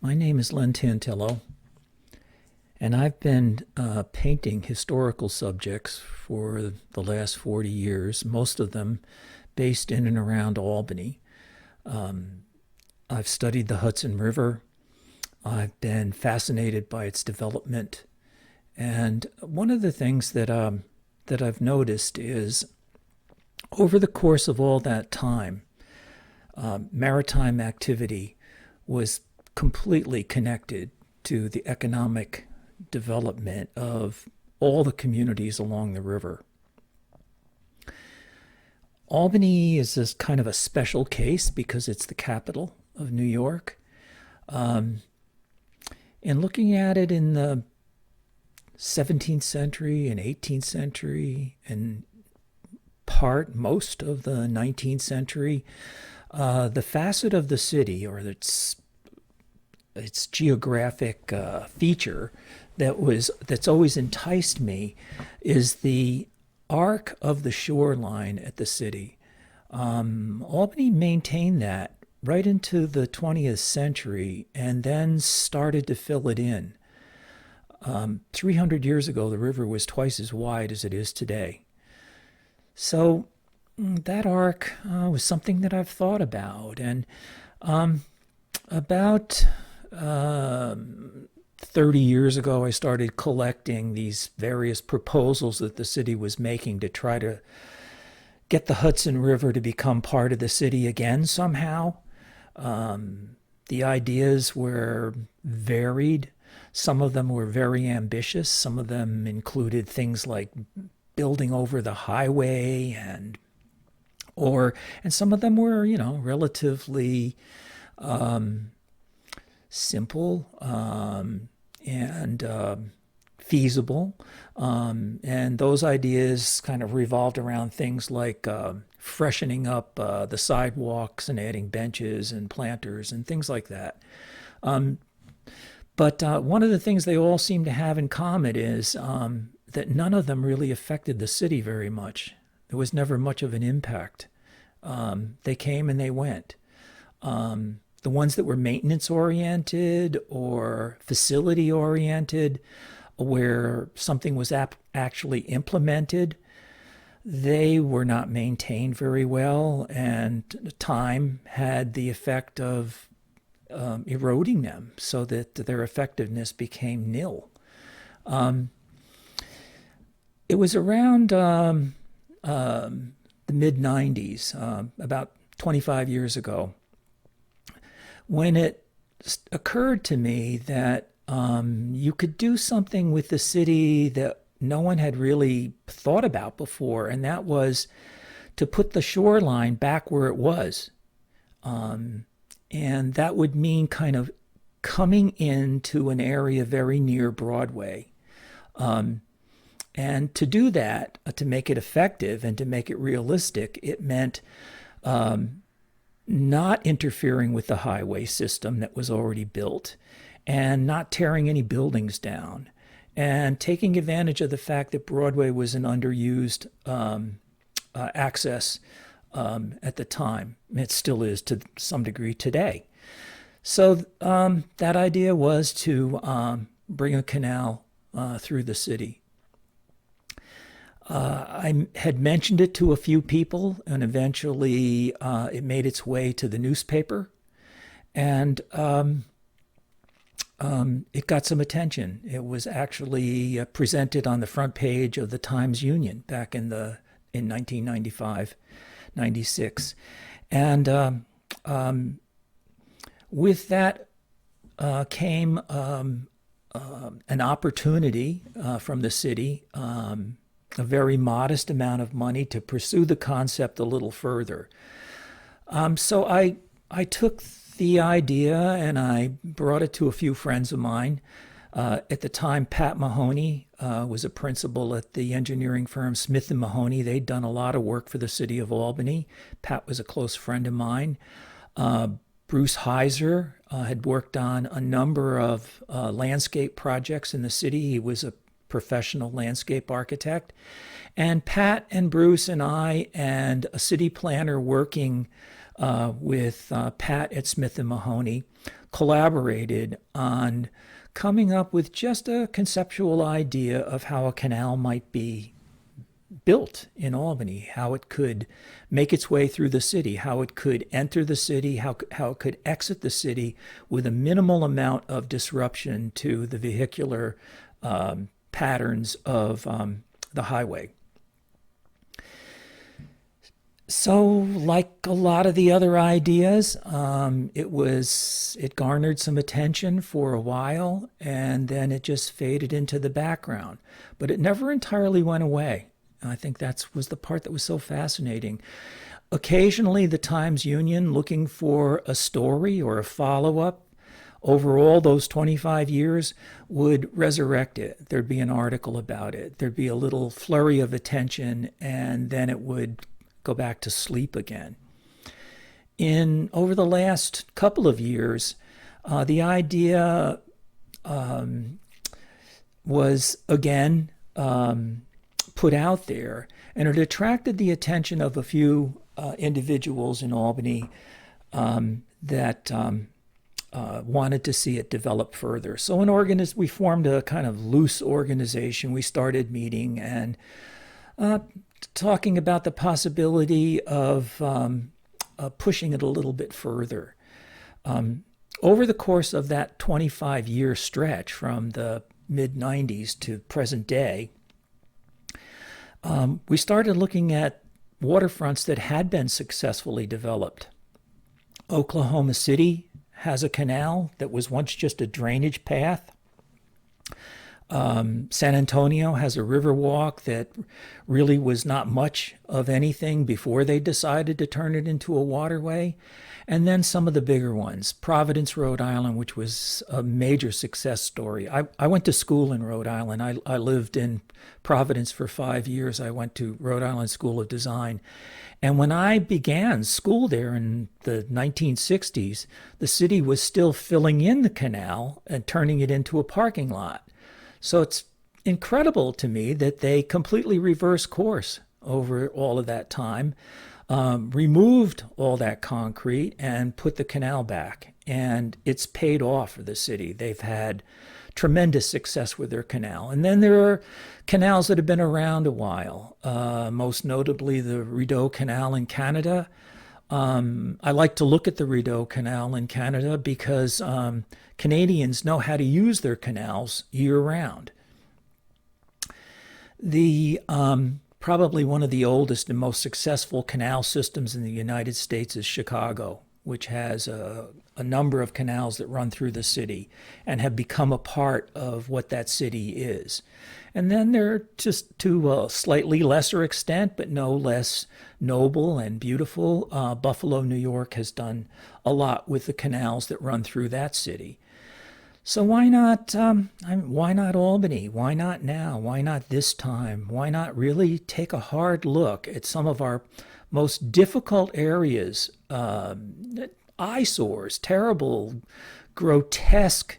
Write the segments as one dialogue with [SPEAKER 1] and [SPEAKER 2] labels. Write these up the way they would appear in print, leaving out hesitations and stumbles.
[SPEAKER 1] My name is Len Tantillo, and I've been painting historical subjects for the last 40 years, most of them based in and around Albany. I've studied the Hudson River. I've been fascinated by its development. And one of the things that I've noticed is over the course of all that time, maritime activity was completely connected to the economic development of all the communities along the river. Albany is this kind of a special case because it's the capital of New York. And looking at it in the 17th century and 18th century and most of the 19th century, the facet of the city, or its geographic feature that's always enticed me, is the arc of the shoreline at the city. Albany maintained that right into the 20th century and then started to fill it in. 300 years ago, the river was twice as wide as it is today. So that arc was something that I've thought about. And about 30 years ago, I started collecting these various proposals that the city was making to try to get the Hudson River to become part of the city again somehow. The ideas were varied. Some of them were very ambitious. Some of them included things like building over the highway and some of them were, relatively simple and feasible. And those ideas kind of revolved around things like freshening up the sidewalks and adding benches and planters and things like that. But one of the things they all seem to have in common is that none of them really affected the city very much. There was never much of an impact. They came and they went. The ones that were maintenance-oriented or facility-oriented, where something was actually implemented, they were not maintained very well, and time had the effect of eroding them so that their effectiveness became nil. It was around the mid-90s, about 25 years ago, when it occurred to me that you could do something with the city that no one had really thought about before, and that was to put the shoreline back where it was. And that would mean kind of coming into an area very near Broadway. And to do that, to make it effective and to make it realistic, it meant not interfering with the highway system that was already built and not tearing any buildings down and taking advantage of the fact that Broadway was an underused access at the time. It still is to some degree today. So that idea was to bring a canal through the city. I had mentioned it to a few people, and eventually it made its way to the newspaper, and it got some attention. It was actually presented on the front page of the Times-Union back in 1995, 96, and with that came an opportunity from the city. A very modest amount of money to pursue the concept a little further. So I took the idea and I brought it to a few friends of mine. At the time, Pat Mahoney was a principal at the engineering firm Smith & Mahoney. They'd done a lot of work for the city of Albany. Pat was a close friend of mine. Bruce Heiser had worked on a number of landscape projects in the city. He was a professional landscape architect. And Pat and Bruce and I and a city planner working with Pat at Smith and Mahoney, collaborated on coming up with just a conceptual idea of how a canal might be built in Albany, how it could make its way through the city, how it could enter the city, how it could exit the city with a minimal amount of disruption to the vehicular patterns of the highway. So, like a lot of the other ideas, it garnered some attention for a while, and then it just faded into the background. But it never entirely went away. And I think that was the part that was so fascinating. Occasionally, the Times-Union, looking for a story or a follow-up over all those 25 years, would resurrect it. There'd be an article about it. There'd be a little flurry of attention, and then it would go back to sleep again. Over the last couple of years, the idea was again put out there, and it attracted the attention of a few individuals in Albany that wanted to see it develop further. So we formed a kind of loose organization. We started meeting and talking about the possibility of pushing it a little bit further. Over the course of that 25-year stretch from the mid-90s to present day, we started looking at waterfronts that had been successfully developed. Oklahoma City has a canal that was once just a drainage path. San Antonio has a river walk that really was not much of anything before they decided to turn it into a waterway. And then some of the bigger ones. Providence, Rhode Island, which was a major success story. I went to school in Rhode Island. I lived in Providence for 5 years. I went to Rhode Island School of Design. And when I began school there in the 1960s, the city was still filling in the canal and turning it into a parking lot. So it's incredible to me that they completely reversed course over all of that time, removed all that concrete and put the canal back. And it's paid off for the city. They've had tremendous success with their canal. And then there are canals that have been around a while, most notably the Rideau Canal in Canada. I like to look at the Rideau Canal in Canada because Canadians know how to use their canals year-round. Probably one of the oldest and most successful canal systems in the United States is Chicago, which has a number of canals that run through the city and have become a part of what that city is. And then they're just to a slightly lesser extent, but no less noble and beautiful. Buffalo, New York has done a lot with the canals that run through that city. So why not Albany? Why not now? Why not this time? Why not really take a hard look at some of our most difficult areas, eyesores, terrible, grotesque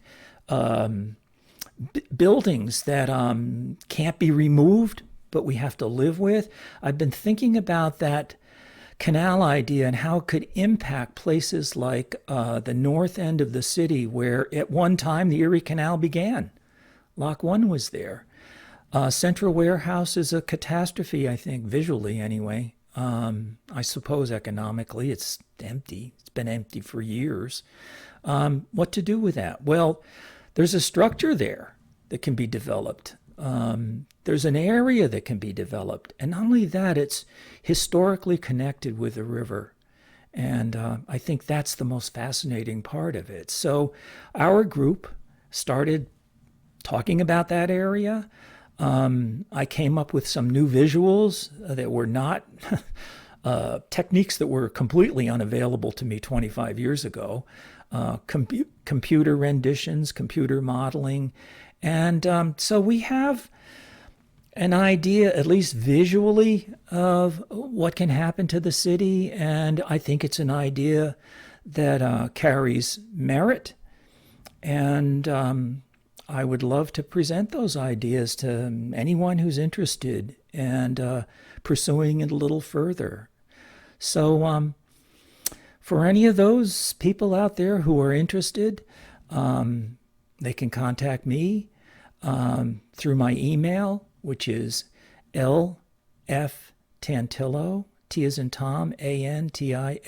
[SPEAKER 1] buildings that can't be removed, but we have to live with? I've been thinking about that canal idea and how it could impact places like the north end of the city, where at one time the Erie Canal began. Lock 1 was there. Central Warehouse is a catastrophe, I think, visually anyway. I suppose economically it's empty. It's been empty for years. What to do with that? Well, there's a structure there that can be developed. There's an area that can be developed. And not only that, it's historically connected with the river. And I think that's the most fascinating part of it. So our group started talking about that area. I came up with some new visuals that were not techniques that were completely unavailable to me 25 years ago. Computer renditions, computer modeling. And so we have an idea, at least visually, of what can happen to the city. And I think it's an idea that carries merit. And I would love to present those ideas to anyone who's interested and pursuing it a little further. So for any of those people out there who are interested, they can contact me through my email, which is lftantillo, T as in Tom, Antillo,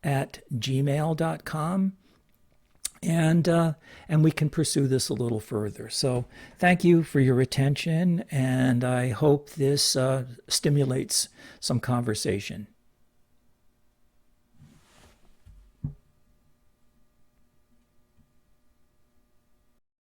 [SPEAKER 1] at gmail.com. And we can pursue this a little further. So thank you for your attention, and I hope this stimulates some conversation.